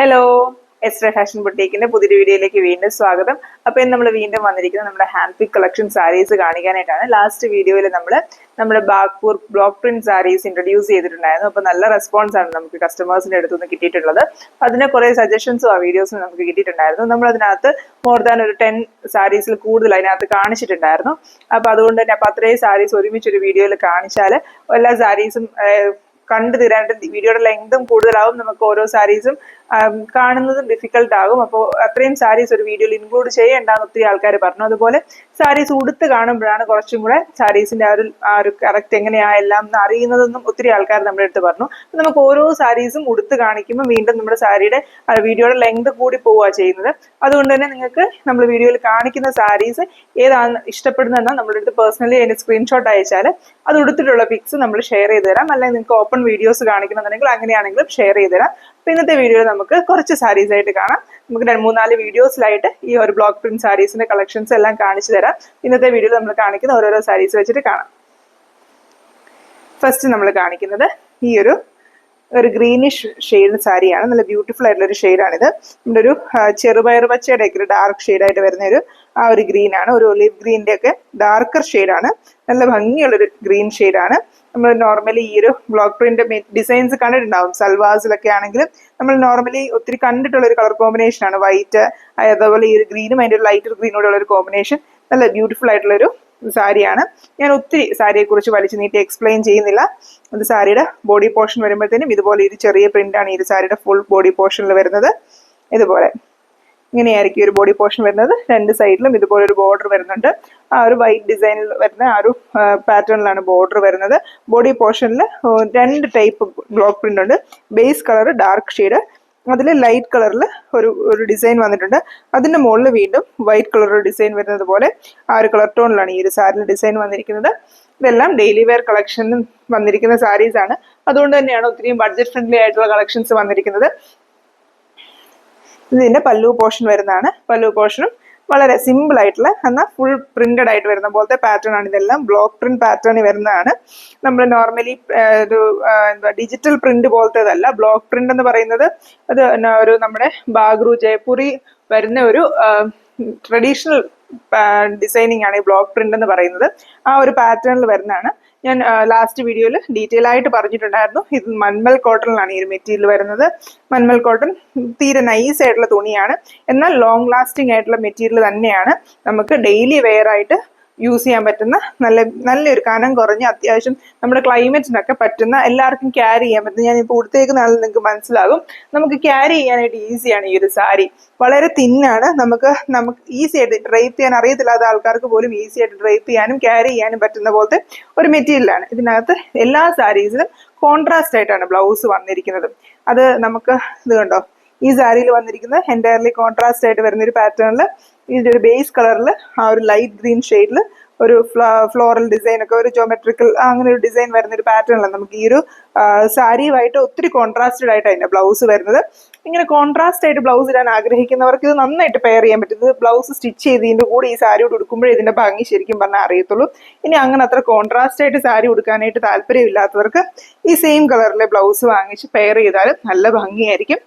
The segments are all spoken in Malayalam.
ഹലോ, എസ്ട്ര ഫാഷൻ ബുട്ടീക്കിന്റെ പുതിയൊരു വീഡിയോയിലേക്ക് വീണ്ടും സ്വാഗതം. അപ്പൊ ഇന്ന് നമ്മൾ വീണ്ടും വന്നിരിക്കുന്നത് നമ്മുടെ ഹാൻഡ് പിക്ക് കളക്ഷൻ സാരീസ് കാണിക്കാനായിട്ടാണ്. ലാസ്റ്റ് വീഡിയോയിൽ നമ്മുടെ ബാഗ്പൂർ ബ്ലോക്ക് പ്രിന്റ് സാരീസ് ഇൻട്രൊഡ്യൂസ് ചെയ്തിട്ടുണ്ടായിരുന്നു. അപ്പൊ നല്ല റെസ്പോൺസ് ആണ് നമുക്ക് കസ്റ്റമേഴ്സിന്റെ അടുത്ത് നിന്ന് കിട്ടിയിട്ടുള്ളത്. അതിന് കുറെ സജഷൻസും ആ വീഡിയോസിന് നമുക്ക് കിട്ടിയിട്ടുണ്ടായിരുന്നു. നമ്മൾ അതിനകത്ത് മോർ ദാൻ ഒരു 10 സാരീസിൽ കൂടുതൽ അതിനകത്ത് കാണിച്ചിട്ടുണ്ടായിരുന്നു. അപ്പൊ അതുകൊണ്ട് തന്നെ അത്രയും സാരീസ് ഒരുമിച്ചൊരു വീഡിയോയിൽ കാണിച്ചാൽ എല്ലാ സാരീസും കണ്ടു തീരാനായിട്ട് വീഡിയോയുടെ ലെങ്തും കൂടുതലാവും. നമുക്ക് ഓരോ സാരീസും കാണുന്നതും ഡിഫിക്കൽട്ട് ആകും. അപ്പോൾ അത്രയും സാരീസ് ഒരു വീഡിയോയിൽ ഇൻക്ലൂഡ് ചെയ്യേണ്ടെന്ന് ഒത്തിരി ആൾക്കാർ പറഞ്ഞു. അതുപോലെ സാരീസ് ഉടുത്ത് കാണുമ്പോഴാണ് കുറച്ചും കൂടെ സാരീസിന്റെ ആ ഒരു കറക്റ്റ് എങ്ങനെയാ എല്ലാം അറിയുന്നതെന്നും ഒത്തിരി ആൾക്കാർ നമ്മുടെ അടുത്ത് പറഞ്ഞു. നമുക്ക് ഓരോ സാരീസും ഉടുത്ത് കാണിക്കുമ്പോൾ വീണ്ടും നമ്മുടെ സാരിയുടെ വീഡിയോയുടെ ലെങ്ത് കൂടി പോവുക ചെയ്യുന്നത്. അതുകൊണ്ട് തന്നെ നിങ്ങൾക്ക് നമ്മൾ വീഡിയോയിൽ കാണിക്കുന്ന സാരീസ് ഏതാണ് ഇഷ്ടപ്പെടുന്നതെന്നാൽ നമ്മുടെ അടുത്ത് പേഴ്സണലി അതിന്റെ സ്ക്രീൻഷോട്ട് അയച്ചാൽ അത് ഉടുത്തിട്ടുള്ള പിക്സ് നമ്മൾ ഷെയർ ചെയ്ത് തരാം. അല്ലെങ്കിൽ നിങ്ങൾക്ക് ഓപ്പൺ വീഡിയോസ് കാണിക്കണമെന്നുണ്ടെങ്കിൽ അങ്ങനെയാണെങ്കിലും ഷെയർ ചെയ്ത് തരാം. അപ്പൊ ഇന്നത്തെ വീഡിയോയിൽ നമുക്ക് കുറച്ച് സാരീസ് ആയിട്ട് കാണാം. നമുക്ക് 3-4 വീഡിയോസിലായിട്ട് ഈ ഒരു ബ്ലോക്ക് പ്രിന്റ് സാരീസിന്റെ കളക്ഷൻസ് എല്ലാം കാണിച്ചു തരാം. ഇന്നത്തെ വീഡിയോയിൽ നമ്മൾ കാണിക്കുന്ന ഓരോരോ സാരീസ് വെച്ചിട്ട് കാണാം. ഫസ്റ്റ് നമ്മൾ കാണിക്കുന്നത് ഈ ഒരു ഗ്രീനിഷ് ഷെയ്ഡ് സാരിയാണ്. നല്ല ബ്യൂട്ടിഫുൾ ആയിട്ടുള്ള ഒരു ഷെയ്ഡാണിത്. നമ്മുടെ ഒരു ചെറുപയർ പച്ചയുടെ ഒക്കെ ഒരു ഡാർക്ക് ഷെയ്ഡായിട്ട് വരുന്ന ഒരു ഗ്രീൻ ആണ്. ഒരു ഒലിവ് ഗ്രീനിന്റെ ഒക്കെ ഡാർക്കർ ഷെയ്ഡാണ്. നല്ല ഭംഗിയുള്ളൊരു ഗ്രീൻ ഷെയ്ഡാണ്. നമ്മൾ നോർമലി ഈ ഒരു ബ്ലോക്ക് പ്രിന്റ് ഡിസൈൻസ് കണ്ടിട്ടുണ്ടാവും. സൽവാസിലൊക്കെ ആണെങ്കിലും നമ്മൾ നോർമലി ഒത്തിരി കണ്ടിട്ടുള്ള ഒരു കളർ കോമ്പിനേഷൻ ആണ് വൈറ്റ്. അതേപോലെ ഈ ഒരു ഗ്രീനും അതിന്റെ ഒരു ലൈറ്റർ ഗ്രീനോട് ഉള്ള ഒരു കോമ്പിനേഷൻ നല്ല ബ്യൂട്ടിഫുൾ ആയിട്ടുള്ള ഒരു സാരിയാണ്. ഞാൻ ഒത്തിരി സാരിയെ കുറിച്ച് വലിച്ചു നീട്ടി എക്സ്പ്ലെയിൻ ചെയ്യുന്നില്ല. അത് സാരിയുടെ ബോഡി പോർഷൻ വരുമ്പോഴത്തേനും ഇതുപോലെ ഒരു ചെറിയ പ്രിന്റ് ആണ് ഈ സാരിയുടെ ഫുൾ ബോഡി പോർഷനിൽ വരുന്നത്. ഇതുപോലെ ഇങ്ങനെയായിരിക്കും ഒരു ബോഡി പോർഷൻ വരുന്നത്. രണ്ട് സൈഡിലും ഇതുപോലെ ഒരു ബോർഡർ വരുന്നുണ്ട്. ആ ഒരു വൈറ്റ് ഡിസൈനിൽ വരുന്ന ആ ഒരു പാറ്റേണിലാണ് ബോർഡർ വരുന്നത്. ബോഡി പോർഷനിൽ 2 ടൈപ്പ് ബ്ലോക്ക് പ്രിന്റ് ഉണ്ട്. ബേസ് കളർ ഡാർക്ക് ഷെയ്ഡ്, അതിൽ ലൈറ്റ് കളറിൽ ഒരു ഡിസൈൻ വന്നിട്ടുണ്ട്. അതിന്റെ മുകളിൽ വീണ്ടും വൈറ്റ് കളർ ഡിസൈൻ വരുന്നത് പോലെ ആ ഒരു കളർ ടോണിലാണ് ഈ ഒരു സാരിയിൽ ഡിസൈൻ വന്നിരിക്കുന്നത്. ഇതെല്ലാം ഡെയിലി വെയർ കളക്ഷനിൽ വന്നിരിക്കുന്ന സാരീസ് ആണ്. അതുകൊണ്ട് തന്നെയാണ് ഒത്തിരി ബഡ്ജറ്റ് ഫ്രണ്ട്ലി ആയിട്ടുള്ള കളക്ഷൻസ് വന്നിരിക്കുന്നത്. ഇതിന്റെ പല്ലു പോർഷൻ വരുന്നതാണ്. പല്ലു പോർഷനും വളരെ സിമ്പിൾ ആയിട്ടുള്ള എന്നാൽ ഫുൾ പ്രിന്റഡ് ആയിട്ട് വരുന്ന പോലത്തെ പാറ്റേൺ ആണ്. ഇതെല്ലാം ബ്ലോക്ക് പ്രിന്റ് പാറ്റേണിൽ വരുന്നതാണ്. നമ്മൾ നോർമലി ഡിജിറ്റൽ പ്രിന്റ് പോലത്തേതല്ല. ബ്ലോക്ക് പ്രിന്റ് എന്ന് പറയുന്നത് അത് ഒരു നമ്മുടെ ബാഗ്രു ജയ്പൂരി വരുന്ന ഒരു ട്രഡീഷണൽ ഡിസൈനിങ് ആണ് ഈ ബ്ലോക്ക് പ്രിന്റ് എന്ന് പറയുന്നത്. ആ ഒരു പാറ്റേണിൽ വരുന്നതാണ്. ഞാൻ ലാസ്റ്റ് വീഡിയോയിൽ ഡീറ്റെയിൽ ആയിട്ട് പറഞ്ഞിട്ടുണ്ടായിരുന്നു. ഇത് മൻമൽ കോട്ടണിലാണ് ഈ ഒരു മെറ്റീരിയൽ വരുന്നത്. മൻമൽ കോട്ടൺ തീരെ നൈസ് ആയിട്ടുള്ള തുണിയാണ്. എന്നാൽ ലോങ് ലാസ്റ്റിംഗ് ആയിട്ടുള്ള മെറ്റീരിയൽ തന്നെയാണ്. നമുക്ക് ഡെയിലി വെയർ ആയിട്ട് യൂസ് ചെയ്യാൻ പറ്റുന്ന നല്ലൊരു കനം കുറഞ്ഞ അത്യാവശ്യം നമ്മുടെ ക്ലൈമറ്റിനൊക്കെ പറ്റുന്ന എല്ലാവർക്കും ക്യാരി ചെയ്യാൻ പറ്റുന്ന, ഞാനിപ്പോൾ ഉടുത്തേക്കുന്നതാണെന്ന് നിങ്ങൾക്ക് മനസ്സിലാകും. നമുക്ക് ക്യാരി ചെയ്യാനായിട്ട് ഈസിയാണ് ഈ ഒരു സാരി. വളരെ തിന്നാണ്. നമുക്ക് ഈസി ആയിട്ട് ഡ്രൈപ്പ് ചെയ്യാൻ അറിയത്തില്ലാത്ത ആൾക്കാർക്ക് പോലും ഈസി ആയിട്ട് ഡ്രൈപ്പ് ചെയ്യാനും ക്യാരി ചെയ്യാനും പറ്റുന്ന പോലത്തെ ഒരു മെറ്റീരിയലാണ്. ഇതിനകത്ത് എല്ലാ സാരീസിലും കോൺട്രാസ്റ്റ് ആയിട്ടാണ് ബ്ലൗസ് വന്നിരിക്കുന്നത്. അത് നമുക്ക് ഇത് കണ്ടോ, ഈ സാരിയിൽ വന്നിരിക്കുന്നത് എൻറ്റയർലി കോൺട്രാസ്റ്റ് ആയിട്ട് വരുന്ന ഒരു പാറ്റേണിൽ ഇതിന്റെ ഒരു ബേസ് കളറിൽ ആ ഒരു ലൈറ്റ് ഗ്രീൻ ഷെയ്ഡിൽ ഒരു ഫ്ലോറൽ ഡിസൈൻ ഒക്കെ ഒരു ജോമെട്രിക്കൽ അങ്ങനെ ഒരു ഡിസൈൻ വരുന്ന ഒരു പാറ്റേണിലാണ് നമുക്ക് ഈ ഒരു സാരിയുമായിട്ട് ഒത്തിരി കോൺട്രാസ്റ്റഡ് ആയിട്ട് അതിന്റെ ബ്ലൗസ് വരുന്നത്. ഇങ്ങനെ കോൺട്രാസ്റ്റ് ആയിട്ട് ബ്ലൗസ് ഇടാൻ ആഗ്രഹിക്കുന്നവർക്ക് ഇത് നന്നായിട്ട് പെയർ ചെയ്യാൻ പറ്റും. ഇത് ബ്ലൗസ് സ്റ്റിച്ച് ചെയ്തതിന്റെ കൂടെ ഈ സാരി ഉടുക്കുമ്പോഴേ ഇതിന്റെ ഭംഗി ശരിക്കും പറഞ്ഞാൽ അറിയത്തുള്ളൂ. ഇനി അങ്ങനെ അത്ര കോൺട്രാസ്റ്റ് ആയിട്ട് സാരി ഉടുക്കാനായിട്ട് താല്പര്യമില്ലാത്തവർക്ക് ഈ സെയിം കളറിലെ ബ്ലൗസ് വാങ്ങിച്ച് പെയർ ചെയ്താലും നല്ല ഭംഗിയായിരിക്കും.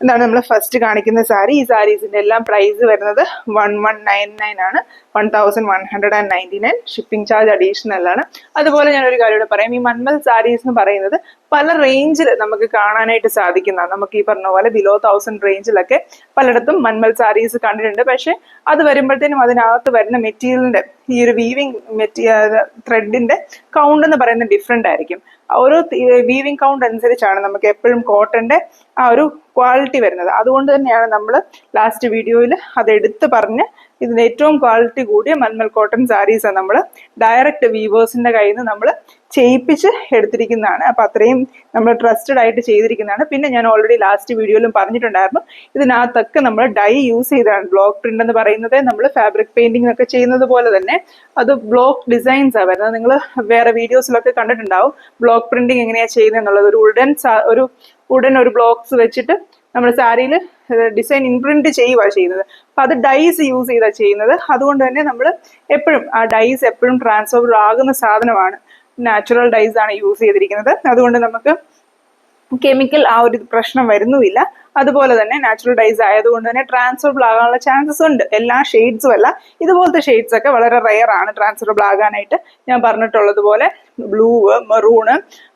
എന്താണ് നമ്മൾ ഫസ്റ്റ് കാണിക്കുന്ന സാരി. ഈ സാരീസിന്റെ എല്ലാം പ്രൈസ് വരുന്നത് 1199 ആണ്. 1199. ഷിപ്പിംഗ് ചാർജ് അഡീഷണൽ ആണ്. അതുപോലെ ഞാനൊരു കാര്യം കൂടെ പറയാം. ഈ മൻമൽ സാരീസ് എന്ന് പറയുന്നത് പല റേഞ്ചിൽ നമുക്ക് കാണാനായിട്ട് സാധിക്കുന്നതാണ്. നമുക്ക് ഈ പറഞ്ഞ പോലെ ബിലോ 1000 റേഞ്ചിലൊക്കെ പലയിടത്തും മൻമൽ സാരീസ് കണ്ടിട്ടുണ്ട്. പക്ഷെ അത് വരുമ്പോഴത്തേനും അതിനകത്ത് വരുന്ന മെറ്റീരിയലിന്റെ ഈ ഒരു വീവിങ് ത്രെഡിന്റെ കൗണ്ട് എന്ന് പറയുന്നത് ഡിഫറെന്റ് ആയിരിക്കും. ഓരോ വീവിങ് കൗണ്ട് അനുസരിച്ചാണ് നമുക്ക് എപ്പോഴും കോട്ടന്റെ ആ ഒരു ക്വാളിറ്റി വരുന്നത്. അതുകൊണ്ട് തന്നെയാണ് നമ്മൾ ലാസ്റ്റ് വീഡിയോയിൽ അത് എടുത്ത് പറഞ്ഞ് ഇതിന്റെ ഏറ്റവും ക്വാളിറ്റി കൂടിയ മൻമൽ കോട്ടൺ സാരീസ് നമ്മൾ ഡയറക്റ്റ് വീവേഴ്സിന്റെ കയ്യിൽ നിന്ന് നമ്മൾ ചെയ്യിപ്പിച്ച് എടുത്തിരിക്കുന്നതാണ്. അപ്പൊ അത്രയും നമ്മൾ ട്രസ്റ്റഡ് ആയിട്ട് ചെയ്തിരിക്കുന്നതാണ്. പിന്നെ ഞാൻ ഓൾറെഡി ലാസ്റ്റ് വീഡിയോയിലും പറഞ്ഞിട്ടുണ്ടായിരുന്നു, ഇതിനകത്തൊക്കെ നമ്മൾ ഡൈ യൂസ് ചെയ്താണ്. ബ്ലോക്ക് പ്രിന്റ് എന്ന് പറയുന്നത് നമ്മൾ ഫാബ്രിക് പെയിന്റിംഗ് ഒക്കെ ചെയ്യുന്നത് പോലെ തന്നെ അത് ബ്ലോക്ക് ഡിസൈൻസ് ആണ് വരുന്നത്. നിങ്ങൾ വേറെ വീഡിയോസിലൊക്കെ കണ്ടിട്ടുണ്ടാവും ബ്ലോക്ക് പ്രിന്റിങ് എങ്ങനെയാ ചെയ്യുന്നത് എന്നുള്ളത്. ഒരു ഉടൻ ഒരു ബ്ലോക്സ് വെച്ചിട്ട് നമ്മൾ സാരിയിൽ ഡിസൈൻ ഇംപ്രിന്റ് ചെയ്യുന്നത്. അപ്പൊ അത് ഡൈസ് യൂസ് ചെയ്താണ് ചെയ്യുന്നത്. അതുകൊണ്ട് തന്നെ നമ്മൾ എപ്പോഴും ആ ഡൈസ് എപ്പോഴും ട്രാൻസ്ഫർ ആകുന്ന സാധനമാണ്. നാച്ചുറൽ ഡൈസ് ആണ് യൂസ് ചെയ്തിരിക്കുന്നത്. അതുകൊണ്ട് നമുക്ക് കെമിക്കൽ ആ ഒരു പ്രശ്നം വരുന്നുമില്ല. അതുപോലെ തന്നെ നാച്ചുറൽ ഡൈസ് ആയതുകൊണ്ട് തന്നെ ട്രാൻസ്ഫറബിൾ ആകാനുള്ള ചാൻസസ് ഉണ്ട്. എല്ലാ ഷെയ്ഡ്സും അല്ല, ഇതുപോലത്തെ ഷെയ്ഡ്സ് ഒക്കെ വളരെ റെയർ ആണ് ട്രാൻസ്ഫറബിൾ ആകാനായിട്ട്. ഞാൻ പറഞ്ഞിട്ടുള്ളതുപോലെ ബ്ലൂ, മെറൂണ്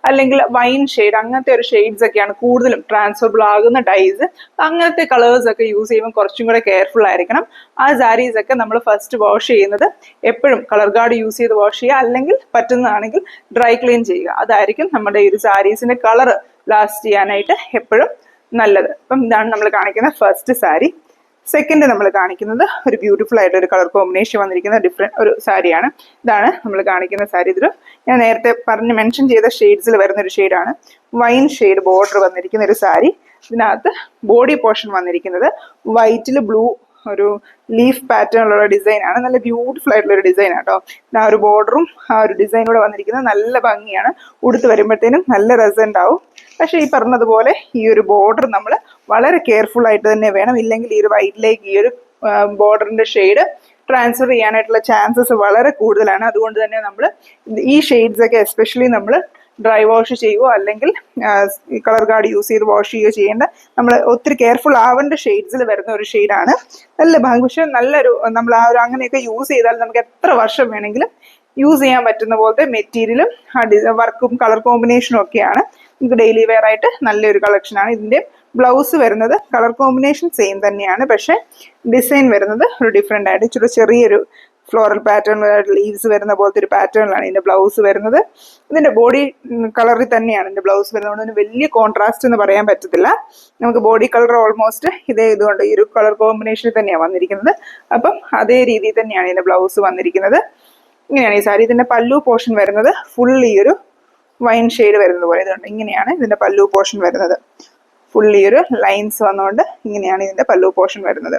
അല്ലെങ്കിൽ വൈൻ ഷെയ്ഡ്, അങ്ങനത്തെ ഒരു ഷെയ്ഡ്സ് ഒക്കെയാണ് കൂടുതലും ട്രാൻസ്ഫറബിൾ ആകുന്ന ഡൈസ്. അങ്ങനത്തെ കളേഴ്സ് ഒക്കെ യൂസ് ചെയ്യുമ്പോൾ കുറച്ചും കൂടെ കെയർഫുൾ ആയിരിക്കണം. ആ സാരീസ് ഒക്കെ നമ്മൾ ഫസ്റ്റ് വാഷ് ചെയ്യുന്നത് എപ്പോഴും കളർ ഗാർഡ് യൂസ് ചെയ്ത് വാഷ് ചെയ്യുക, അല്ലെങ്കിൽ പറ്റുന്നതാണെങ്കിൽ ഡ്രൈ ക്ലീൻ ചെയ്യുക. അതായിരിക്കും നമ്മുടെ ഈ ഒരു സാരീസിന്റെ കളർ ലാസ്റ്റ് ചെയ്യാനായിട്ട് എപ്പോഴും നല്ലത്. അപ്പം ഇതാണ് നമ്മൾ കാണിക്കുന്ന ഫസ്റ്റ് സാരി. സെക്കൻഡ് നമ്മൾ കാണിക്കുന്നത് ഒരു ബ്യൂട്ടിഫുൾ ആയിട്ട് ഒരു കളർ കോമ്പിനേഷൻ വന്നിരിക്കുന്ന ഡിഫറെൻറ്റ് ഒരു സാരിയാണ്. ഇതാണ് നമ്മൾ കാണിക്കുന്ന സാരി. ഇതൊരു ഞാൻ നേരത്തെ മെൻഷൻ ചെയ്ത ഷെയ്ഡ്സിൽ വരുന്ന ഒരു ഷെയ്ഡാണ്. വൈൻ ഷെയ്ഡ് ബോർഡർ വന്നിരിക്കുന്ന ഒരു സാരി. ഇതിനകത്ത് ബോഡി പോർഷൻ വന്നിരിക്കുന്നത് വൈറ്റിൽ ബ്ലൂ ഒരു ലീഫ് പാറ്റേണിലുള്ള ഡിസൈൻ ആണ്. നല്ല ബ്യൂട്ടിഫുൾ ആയിട്ടുള്ള ഒരു ഡിസൈൻ ആട്ടോ. ആ ഒരു ബോർഡറും ആ ഒരു ഡിസൈനൂടെ വന്നിരിക്കുന്നത് നല്ല ഭംഗിയാണ്. ഉടുത്ത് വരുമ്പോഴത്തേനും നല്ല രസമുണ്ടാവും. പക്ഷേ ഈ പറഞ്ഞതുപോലെ ഈ ഒരു ബോർഡർ നമ്മൾ വളരെ കെയർഫുൾ ആയിട്ട് തന്നെ വേണം. ഇല്ലെങ്കിൽ ഈ ഒരു വൈറ്റിലേക്ക് ഈ ഒരു ബോർഡറിന്റെ ഷെയ്ഡ് ട്രാൻസ്ഫർ ചെയ്യാനായിട്ടുള്ള ചാൻസസ് വളരെ കൂടുതലാണ്. അതുകൊണ്ട് തന്നെ നമ്മൾ ഈ ഷെയ്ഡ്സ് ഒക്കെ എസ്പെഷ്യലി നമ്മൾ ഡ്രൈ വാഷ് ചെയ്യുകയോ അല്ലെങ്കിൽ കളർ ഗാർഡ് യൂസ് ചെയ്ത് വാഷ് ചെയ്യുകയോ ചെയ്യേണ്ട, നമ്മൾ ഒത്തിരി കെയർഫുൾ ആവേണ്ട ഷെയ്ഡ്സിൽ വരുന്ന ഒരു ഷെയ്ഡാണ്. നല്ല ഭംഗി, പക്ഷെ നല്ലൊരു നമ്മൾ ആ ഒരു അങ്ങനെയൊക്കെ യൂസ് ചെയ്താൽ നമുക്ക് എത്ര വർഷം വേണമെങ്കിലും യൂസ് ചെയ്യാൻ പറ്റുന്ന പോലത്തെ മെറ്റീരിയലും വർക്കും കളർ കോമ്പിനേഷനും ഒക്കെയാണ്. നമുക്ക് ഡെയിലി വെയർ ആയിട്ട് നല്ലൊരു കളക്ഷനാണ്. ഇതിൻ്റെ ബ്ലൗസ് വരുന്നത് കളർ കോമ്പിനേഷൻ സെയിം തന്നെയാണ്, പക്ഷെ ഡിസൈൻ വരുന്നത് ഒരു ഡിഫറെൻ്റ് ആയിട്ട് ഇച്ചിരി ചെറിയൊരു ഫ്ലോറൽ പാറ്റേൺ ലീവ്സ് വരുന്ന പോലത്തെ ഒരു പാറ്റേണിലാണ് ഇതിൻ്റെ ബ്ലൗസ് വരുന്നത്. ഇതിൻ്റെ ബോഡി കളറിൽ തന്നെയാണ് ഇതിൻ്റെ ബ്ലൗസ് വരുന്നത്. അതുകൊണ്ട് വലിയ കോൺട്രാസ്റ്റ് എന്ന് പറയാൻ പറ്റത്തില്ല. നമുക്ക് ബോഡി കളർ ഓൾമോസ്റ്റ് ഇതുകൊണ്ട് ഈ ഒരു കളർ കോമ്പിനേഷനിൽ തന്നെയാണ് വന്നിരിക്കുന്നത്. അപ്പം അതേ രീതിയിൽ തന്നെയാണ് ഇതിൻ്റെ ബ്ലൗസ് വന്നിരിക്കുന്നത്. ഇങ്ങനെയാണ് ഈ സാരി. ഇതിൻ്റെ പല്ലു പോർഷൻ വരുന്നത് ഫുൾ ഈ ഒരു വൈൻ ഷെയ്ഡ് വരുന്നത് പോലെ ഇതുണ്ട്. ഇങ്ങനെയാണ് ഇതിൻ്റെ പല്ലു പോർഷൻ വരുന്നത്. ഫുൾ ഈ ഒരു ലൈൻസ് വന്നുകൊണ്ട് ഇങ്ങനെയാണ് ഇതിൻ്റെ പല്ലു പോർഷൻ വരുന്നത്.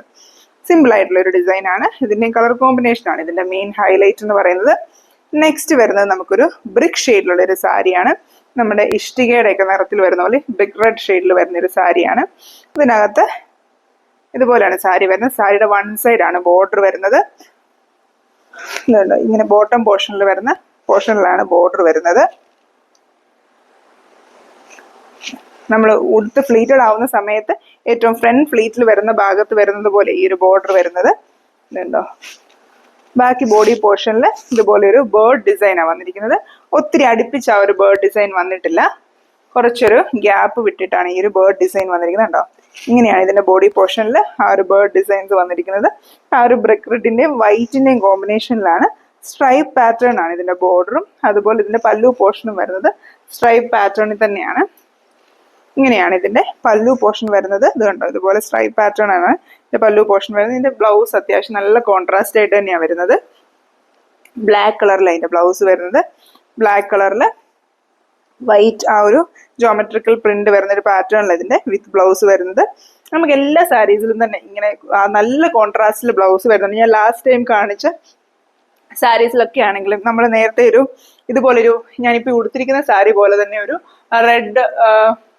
സിമ്പിൾ ആയിട്ടുള്ള ഒരു ഡിസൈൻ ആണ്. ഇതിൻ്റെ കളർ കോമ്പിനേഷൻ ആണ് ഇതിൻ്റെ മെയിൻ ഹൈലൈറ്റ് എന്ന് പറയുന്നത്. നെക്സ്റ്റ് വരുന്നത് നമുക്കൊരു ബ്രിക്ക് ഷെയ്ഡിലുള്ള ഒരു സാരിയാണ്. നമ്മുടെ ഇഷ്ടികയുടെ ഒക്കെ നിറത്തിൽ വരുന്ന പോലെ ബ്രിക്ക് റെഡ് ഷെയ്ഡിൽ വരുന്ന ഒരു സാരിയാണ്. ഇതിനകത്ത് ഇതുപോലെയാണ് സാരി വരുന്നത്. സാരിയുടെ വൺ സൈഡ് ആണ് ബോർഡർ വരുന്നത്. ഇങ്ങനെ ബോട്ടം പോർഷനിൽ വരുന്ന പോർഷനിലാണ് ബോർഡർ വരുന്നത്. നമ്മൾ ഉടുത്ത് ഫ്ലീറ്റഡ് ആവുന്ന സമയത്ത് ഏറ്റവും ഫ്രണ്ട് ഫ്ലീറ്റിൽ വരുന്ന ഭാഗത്ത് വരുന്നത് പോലെ ഈ ഒരു ബോർഡർ വരുന്നത് ഇതുണ്ടോ. ബാക്കി ബോഡി പോർഷനിൽ ഇതുപോലെ ഒരു ബേർഡ് ഡിസൈനാണ് വന്നിരിക്കുന്നത്. ഒത്തിരി അടുപ്പിച്ച് ആ ഒരു ബേർഡ് ഡിസൈൻ വന്നിട്ടില്ല. കുറച്ചൊരു ഗ്യാപ്പ് വിട്ടിട്ടാണ് ഈ ഒരു ബേർഡ് ഡിസൈൻ വന്നിരിക്കുന്നത്. കണ്ടോ, ഇങ്ങനെയാണ് ഇതിന്റെ ബോഡി പോർഷനിൽ ആ ഒരു ബേർഡ് ഡിസൈൻസ് വന്നിരിക്കുന്നത്. ആ ഒരു ബ്രിക്ക് റെഡിന്റെയും വൈറ്റിന്റെയും കോമ്പിനേഷനിലാണ്. സ്ട്രൈപ്പ് പാറ്റേൺ ആണ് ഇതിന്റെ ബോർഡറും. അതുപോലെ ഇതിന്റെ പല്ലു പോർഷനും വരുന്നത് സ്ട്രൈപ്പ് പാറ്റേണിൽ തന്നെയാണ്. ഇങ്ങനെയാണ് ഇതിന്റെ പല്ലു പോർഷൻ വരുന്നത്. ഇത് കണ്ടോ, ഇതുപോലെ സ്ട്രൈപ്പ് പാറ്റേൺ ആണ് ഇതിന്റെ പല്ലു പോർഷൻ വരുന്നത്. ഇതിന്റെ ബ്ലൗസ് അത്യാവശ്യം നല്ല കോൺട്രാസ്റ്റ് ആയിട്ട് തന്നെയാണ് വരുന്നത്. ബ്ലാക്ക് കളറിലാണ് ഇതിന്റെ ബ്ലൗസ് വരുന്നത്. ബ്ലാക്ക് കളറിൽ വൈറ്റ് ആ ഒരു ജോമെട്രിക്കൽ പ്രിന്റ് വരുന്ന ഒരു പാറ്റേണിൽ ഇതിന്റെ വിത്ത് ബ്ലൗസ് വരുന്നത്. നമുക്ക് എല്ലാ സാരീസിലും തന്നെ ഇങ്ങനെ നല്ല കോൺട്രാസ്റ്റിൽ ബ്ലൗസ് വരുന്നുണ്ട്. ഞാൻ ലാസ്റ്റ് ടൈം കാണിച്ച സാരീസിലൊക്കെ ആണെങ്കിലും നമ്മൾ നേരത്തെ ഒരു ഇതുപോലൊരു ഞാനിപ്പോൾ ഉടുത്തിരിക്കുന്ന സാരി പോലെ തന്നെ ഒരു റെഡ്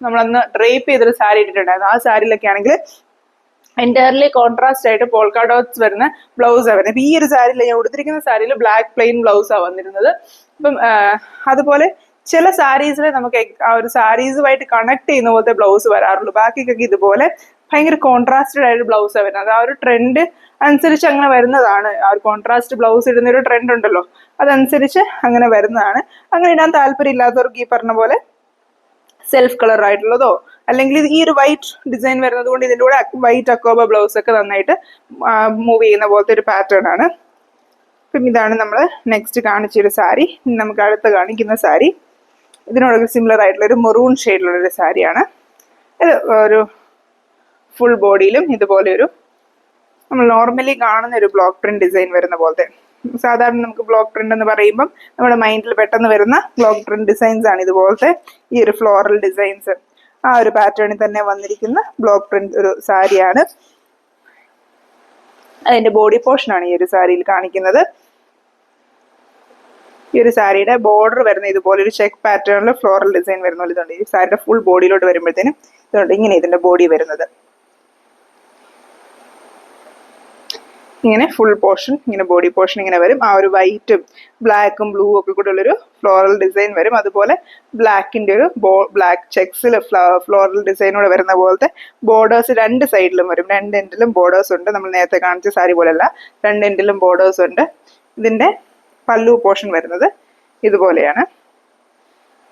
നമ്മളന്ന് ഡ്രേപ്പ് ചെയ്തൊരു സാരി ഇട്ടിട്ടുണ്ടായിരുന്നു. ആ സാരിയിലൊക്കെ ആണെങ്കിൽ എൻറ്റയർലി കോൺട്രാസ്റ്റ് ആയിട്ട് പോൾക്കാ ഡോട്ട്സ് വരുന്ന ബ്ലൗസാണ് വരുന്നത്. ഇപ്പം ഈ ഒരു സാരിയിൽ ഞാൻ ഉടുത്തിരിക്കുന്ന സാരിയിൽ ബ്ലാക്ക് പ്ലെയിൻ ബ്ലൗസാണ് വന്നിരുന്നത്. അപ്പം അതുപോലെ ചില സാരീസിൽ നമുക്ക് ആ ഒരു സാരീസുമായിട്ട് കണക്ട് ചെയ്യുന്ന പോലത്തെ ബ്ലൗസ് വരാറുള്ളൂ. ബാക്കിക്കൊക്കെ ഇതുപോലെ ഭയങ്കര കോൺട്രാസ്റ്റഡ് ആയിട്ട് ബ്ലൗസാണ് വരുന്നത്. ആ ഒരു ട്രെൻഡ് അനുസരിച്ച് അങ്ങനെ വരുന്നതാണ്. ആ ഒരു കോൺട്രാസ്റ്റ് ബ്ലൗസ് ഇടുന്ന ഒരു ട്രെൻഡ് ഉണ്ടല്ലോ, അതനുസരിച്ച് അങ്ങനെ വരുന്നതാണ്. അങ്ങനെ ഇടാൻ താല്പര്യം ഇല്ലാത്തവർക്ക് ഈ പറഞ്ഞ പോലെ സെൽഫ് കളർ ആയിട്ടുള്ളതോ അല്ലെങ്കിൽ ഈ ഒരു വൈറ്റ് ഡിസൈൻ വരുന്നത് കൊണ്ട് ഇതിൻ്റെ കൂടെ വൈറ്റ് അക്കോബ ബ്ലൗസ് ഒക്കെ നന്നായിട്ട് മൂവ് ചെയ്യുന്ന പോലത്തെ ഒരു പാറ്റേൺ ആണ്. അപ്പം ഇതാണ് നമ്മൾ നെക്സ്റ്റ് കാണിച്ചൊരു സാരി. നമുക്ക് അടുത്ത് കാണിക്കുന്ന സാരി ഇതിനോടൊക്കെ സിമിലർ ആയിട്ടുള്ള ഒരു മെറൂൺ ഷെയ്ഡിലുള്ളൊരു സാരിയാണ്. ഇത് ഒരു ഫുൾ ബോഡിയിലും ഇതുപോലെ ഒരു നമ്മൾ നോർമലി കാണുന്ന ഒരു ബ്ലോക്ക് പ്രിന്റ് ഡിസൈൻ വരുന്ന പോലത്തെ, സാധാരണ നമുക്ക് ബ്ലോക്ക് പ്രിന്റ് എന്ന് പറയുമ്പം നമ്മുടെ മൈൻഡിൽ പെട്ടെന്ന് വരുന്ന ബ്ലോക്ക് പ്രിന്റ് ഡിസൈൻസ് ആണ് ഇതുപോലത്തെ ഈ ഒരു ഫ്ലോറൽ ഡിസൈൻസ്. ആ ഒരു പാറ്റേണിൽ തന്നെ വന്നിരിക്കുന്ന ബ്ലോക്ക് പ്രിന്റ് ഒരു സാരിയാണ്. അതിന്റെ ബോഡി പോർഷൻ ആണ് ഈ ഒരു സാരിയിൽ കാണിക്കുന്നത്. ഈ ഒരു സാരിയുടെ ബോർഡർ വരുന്ന ഇതുപോലെ ഒരു ചെക്ക് പാറ്റേണിൽ ഫ്ലോറൽ ഡിസൈൻ വരുന്ന പോലെ ഇതുണ്ട്. ഈ സാരിയുടെ ഫുൾ ബോഡിയിലോട്ട് വരുമ്പോഴത്തേനും ഇതുണ്ട് ഇങ്ങനെ ഇതിന്റെ ബോഡി വരുന്നത്. ഇങ്ങനെ ഫുൾ പോർഷൻ, ഇങ്ങനെ ബോഡി പോർഷൻ ഇങ്ങനെ വരും. ആ ഒരു വൈറ്റും ബ്ലാക്കും ബ്ലൂ ഒക്കെ കൂടെ ഉള്ളൊരു ഫ്ലോറൽ ഡിസൈൻ വരും. അതുപോലെ ബ്ലാക്കിന്റെ ഒരു ബ്ലാക്ക് ചെക്സിൽ ഫ്ലോറൽ ഡിസൈനോടെ വരുന്ന പോലത്തെ ബോർഡേഴ്സ് രണ്ട് സൈഡിലും വരും. രണ്ട് എൻഡിലും ബോർഡേഴ്സ് ഉണ്ട്. നമ്മൾ നേരത്തെ കാണിച്ച സാരി പോലെയല്ല, രണ്ട് എൻഡിലും ബോർഡേഴ്സ് ഉണ്ട്. ഇതിന്റെ പല്ലു പോർഷൻ വരുന്നത് ഇതുപോലെയാണ്.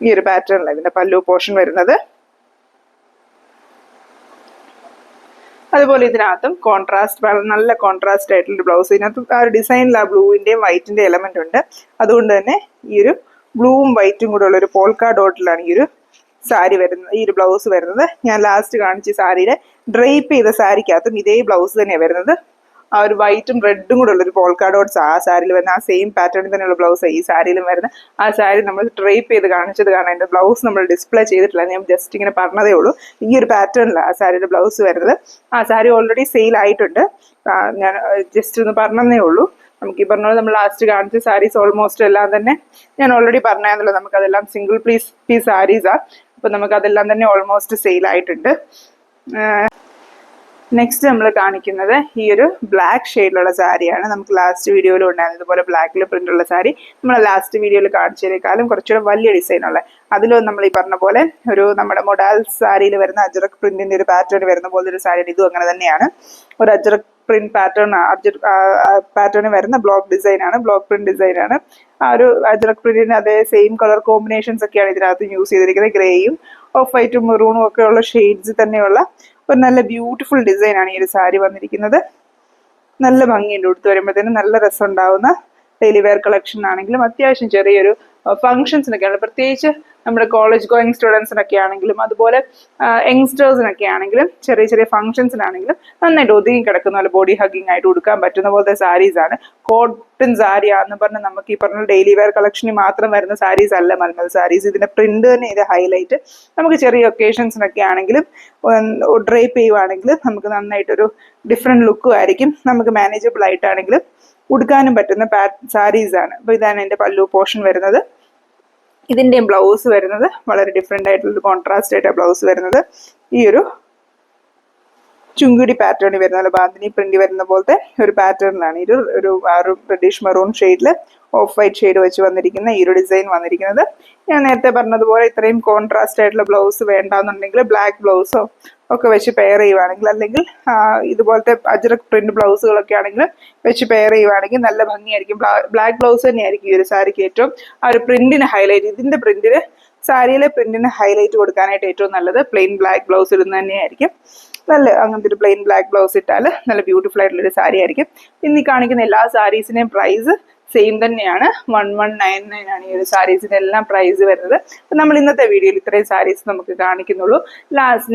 ഈ ഒരു പാറ്റേണിലാണ് ഇതിന്റെ പല്ലു പോർഷൻ വരുന്നത്. അതുപോലെ ഇതിനകത്തും കോൺട്രാസ്റ്റ്, നല്ല കോൺട്രാസ്റ്റ് ആയിട്ടുള്ള ബ്ലൗസ്. ഇതിനകത്ത് ആ ഒരു ഡിസൈനിൽ ആ ബ്ലൂവിന്റെയും വൈറ്റിന്റെ എലമെന്റ് ഉണ്ട്. അതുകൊണ്ട് തന്നെ ഈ ഒരു ബ്ലൂവും വൈറ്റും കൂടെ ഉള്ള ഒരു പോൾക്കാ ഡോട്ടിലാണ് ഈ ഒരു സാരി വരുന്നത്, ഈ ഒരു ബ്ലൗസ് വരുന്നത്. ഞാൻ ലാസ്റ്റ് കാണിച്ച സാരിയുടെ ഡ്രേപ്പ് ചെയ്ത സാരിക്കകത്തും ഇതേ ബ്ലൗസ് തന്നെയാണ് വരുന്നത്. ആ ഒരു വൈറ്റും റെഡും കൂടെ ഉള്ളൊരു പോൾക്കാ ഡോട്ട്സ് ആ സാരിയിൽ വരുന്ന ആ സെയിം പാറ്റേണിൽ തന്നെയുള്ള ബ്ലൗസ് ഈ സാരിയിലും വരുന്നത്. ആ സാരി നമ്മൾ ഡ്രേപ്പ് ചെയ്ത് കാണിച്ചത് കാരണം അതിന്റെ ബ്ലൗസ് നമ്മൾ ഡിസ്പ്ലേ ചെയ്തിട്ടില്ല, ഞാൻ ജസ്റ്റ് ഇങ്ങനെ പറഞ്ഞതേ ഉള്ളൂ. ഈ ഒരു പാറ്റേണിലാണ് ആ സാരിയുടെ ബ്ലൗസ് വരുന്നത്. ആ സാരി ഓൾറെഡി സെയിൽ ആയിട്ടുണ്ട്, ഞാൻ ജസ്റ്റ് ഒന്ന് പറഞ്ഞതേ ഉള്ളൂ. നമുക്ക് ഈ പറഞ്ഞ പോലെ നമ്മൾ ലാസ്റ്റ് കാണിച്ച സാരീസ് ഓൾമോസ്റ്റ് എല്ലാം തന്നെ ഞാൻ ഓൾറെഡി പറഞ്ഞായിരുന്നല്ലോ, നമുക്കതെല്ലാം സിംഗിൾ പീസ് സാരീസാണ്. അപ്പൊ നമുക്കതെല്ലാം തന്നെ ഓൾമോസ്റ്റ് സെയിൽ ആയിട്ടുണ്ട്. നെക്സ്റ്റ് നമ്മൾ കാണിക്കുന്നത് ഈ ഒരു ബ്ലാക്ക് ഷെയ്ഡിലുള്ള സാരിയാണ്. നമുക്ക് ലാസ്റ്റ് വീഡിയോയിൽ ഉണ്ടായിരുന്നത് ഇതുപോലെ ബ്ലാക്കിൽ പ്രിന്റ് ഉള്ള സാരി. നമ്മൾ ലാസ്റ്റ് വീഡിയോയിൽ കാണിച്ചതിനേക്കാളും കുറച്ചുകൂടെ വലിയ ഡിസൈനുള്ള, അതിലും നമ്മൾ ഈ പറഞ്ഞ പോലെ ഒരു നമ്മുടെ മൊഡാൽ സാരിയിൽ വരുന്ന അജറക് പ്രിന്റിന്റെ ഒരു പാറ്റേൺ വരുന്ന പോലെ ഒരു സാരി. ഇതും അങ്ങനെ തന്നെയാണ്, ഒരു അജറക് പ്രിന്റ് പാറ്റേൺ വരുന്ന ബ്ലോക്ക് ഡിസൈൻ ആണ്, ബ്ലോക്ക് പ്രിന്റ് ഡിസൈൻ ആണ്. ആ ഒരു അജറക് പ്രിന്റിന് അതേ സെയിം കളർ കോമ്പിനേഷൻസ് ഒക്കെയാണ് ഇതിനകത്ത് യൂസ് ചെയ്തിരിക്കുന്നത്. ഗ്രേയും ഓഫ് വൈറ്റും മെറൂണും ഒക്കെ ഉള്ള ഷെയ്ഡ്സ് തന്നെയുള്ള ഒരു നല്ല ബ്യൂട്ടിഫുൾ ഡിസൈൻ ആണ് ഈ ഒരു സാരി വന്നിരിക്കുന്നത്. നല്ല ഭംഗിയുണ്ട്, ഉടുത്ത് വരുമ്പോഴത്തേനും നല്ല രസം ഉണ്ടാവുന്ന ഡെയിലി വെയർ കളക്ഷൻ ആണെങ്കിലും അത്യാവശ്യം ചെറിയൊരു ഫംഗ്ഷൻസിനൊക്കെയാണ്, പ്രത്യേകിച്ച് നമ്മുടെ കോളേജ് ഗോയിങ് സ്റ്റുഡൻസിനൊക്കെ ആണെങ്കിലും അതുപോലെ യങ്സ്റ്റേഴ്സിനൊക്കെ ആണെങ്കിലും ചെറിയ ചെറിയ ഫംഗ്ഷൻസിനാണെങ്കിലും നന്നായിട്ട് ഒതുങ്ങി കിടക്കുന്ന പോലെ ബോഡി ഹഗ്ഗിങ് ആയിട്ട് ഉടുക്കാൻ പറ്റുന്ന പോലത്തെ സാരീസ് ആണ്. കോട്ടൺ സാരി ആണെന്ന് പറഞ്ഞാൽ നമുക്ക് ഈ പറഞ്ഞ ഡെയിലി വെയർ കളക്ഷനിൽ മാത്രം വരുന്ന സാരീസ് അല്ല മൽമൽ സാരീസ്. ഇതിന്റെ പ്രിന്റ് തന്നെ ഇത് ഹൈലൈറ്റ്. നമുക്ക് ചെറിയ ഒക്കേഷൻസിനൊക്കെ ആണെങ്കിലും ഡ്രേപ്പ് ചെയ്യുവാണെങ്കിലും നമുക്ക് നന്നായിട്ടൊരു ഡിഫറെന്റ് ലുക്കും ആയിരിക്കും. നമുക്ക് മാനേജബിൾ ആയിട്ടാണെങ്കിലും ഉടുക്കാനും പറ്റുന്ന സാരീസ് ആണ്. അപ്പൊ ഇതാണ് എന്റെ പല്ലു പോർഷൻ വരുന്നത്. ഇതിന്റെയും ബ്ലൗസ് വരുന്നത് വളരെ ഡിഫറെന്റ് ആയിട്ടുള്ള കോൺട്രാസ്റ്റ് ആയിട്ടാണ് ബ്ലൗസ് വരുന്നത്. ഈ ഒരു ചുങ്കുടി പാറ്റേണിൽ വരുന്ന പോലെ ബാന്തിനി പ്രിന്റ് വരുന്ന പോലത്തെ ഒരു പാറ്റേണിലാണ് ഒരു റെഡിഷ് മെറൂൺ ഷെയ്ഡില് ഓഫ് വൈറ്റ് ഷെയ്ഡ് വെച്ച് വന്നിരിക്കുന്ന ഈ ഒരു ഡിസൈൻ വന്നിരിക്കുന്നത്. ഞാൻ നേരത്തെ പറഞ്ഞതുപോലെ ഇത്രയും കോൺട്രാസ്റ്റ് ആയിട്ടുള്ള ബ്ലൗസ് വേണ്ടാന്നുണ്ടെങ്കിൽ ബ്ലാക്ക് ബ്ലൗസോ ഒക്കെ വെച്ച് പെയർ ചെയ്യുവാണെങ്കിൽ, അല്ലെങ്കിൽ ഇതുപോലത്തെ അജ്രക് പ്രിന്റ് ബ്ലൗസുകളൊക്കെ ആണെങ്കിൽ വെച്ച് പെയർ ചെയ്യുവാണെങ്കിൽ നല്ല ഭംഗിയായിരിക്കും. ബ്ലാക്ക് ബ്ലൗസ് തന്നെയായിരിക്കും ഈ ഒരു സാരിക്ക് ഏറ്റവും ആ ഒരു പ്രിന്റിന് ഹൈലൈറ്റ്. ഇതിന്റെ പ്രിന്റിന്, സാരിയിലെ പ്രിന്റിന് ഹൈലൈറ്റ് കൊടുക്കാനായിട്ട് ഏറ്റവും നല്ലത് പ്ലെയിൻ ബ്ലാക്ക് ബ്ലൗസ് ഇടുന്നത് തന്നെയായിരിക്കും. നല്ല അങ്ങനത്തെ ഒരു പ്ലെയിൻ ബ്ലാക്ക് ബ്ലൗസ് ഇട്ടാൽ നല്ല ബ്യൂട്ടിഫുൾ ആയിട്ടുള്ളൊരു സാരി ആയിരിക്കും. ഇന്ന് കാണിക്കുന്ന എല്ലാ സാരീസിനെയും പ്രൈസ് സെയിം തന്നെയാണ്. 1199 ആണ് ഈ ഒരു സാരീസിന്റെ എല്ലാം പ്രൈസ് വരുന്നത്. അപ്പം നമ്മൾ ഇന്നത്തെ വീഡിയോയിൽ ഇത്രയും സാരീസ് നമുക്ക് കാണിക്കുന്നുള്ളൂ.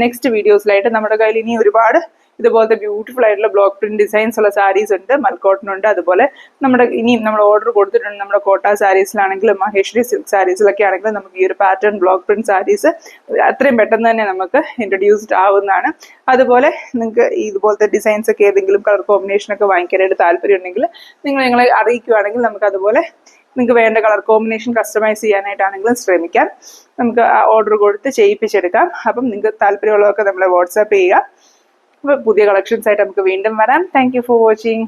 നെക്സ്റ്റ് വീഡിയോസിലായിട്ട് നമ്മുടെ കയ്യിൽ ഇനി ഒരുപാട് ഇതുപോലത്തെ ബ്യൂട്ടിഫുൾ ആയിട്ടുള്ള ബ്ലോക്ക് പ്രിന്റ് ഡിസൈൻസ് ഉള്ള സാരീസ് ഉണ്ട്, മൽക്കോട്ടനുണ്ട്. അതുപോലെ ഇനിയും നമ്മൾ ഓർഡർ കൊടുത്തിട്ടുണ്ട്. നമ്മുടെ കോട്ട സാരീസിലാണെങ്കിലും മഹേശ്വരി സിൽക്ക് സാരീസിലൊക്കെ ആണെങ്കിലും നമുക്ക് ഈ ഒരു പാറ്റേൺ ബ്ലോക്ക് പ്രിന്റ് സാരീസ് അത്രയും പെട്ടെന്ന് തന്നെ നമുക്ക് ഇൻട്രൊഡ്യൂസ്ഡ് ആവുന്നതാണ്. അതുപോലെ നിങ്ങൾക്ക് ഇതുപോലത്തെ ഡിസൈൻസ് ഒക്കെ ഏതെങ്കിലും കളർ കോമ്പിനേഷൻ ഒക്കെ വാങ്ങിക്കാനായിട്ട് താല്പര്യം ഉണ്ടെങ്കിൽ നിങ്ങളെ അറിയിക്കുകയാണെങ്കിൽ നമുക്ക് അതുപോലെ നിങ്ങൾക്ക് വേണ്ട കളർ കോമ്പിനേഷൻ കസ്റ്റമൈസ് ചെയ്യാനായിട്ടാണെങ്കിലും ശ്രമിക്കാം. നമുക്ക് ഓർഡർ കൊടുത്ത് ചെയ്യിപ്പിച്ചെടുക്കാം. അപ്പം നിങ്ങൾക്ക് താല്പര്യമുള്ളതൊക്കെ നമ്മളെ വാട്സാപ്പ് ചെയ്യുക. അപ്പോൾ പുതിയ കളക്ഷൻസ് ആയിട്ട് നമുക്ക് വീണ്ടും വരാം. Thank you for watching.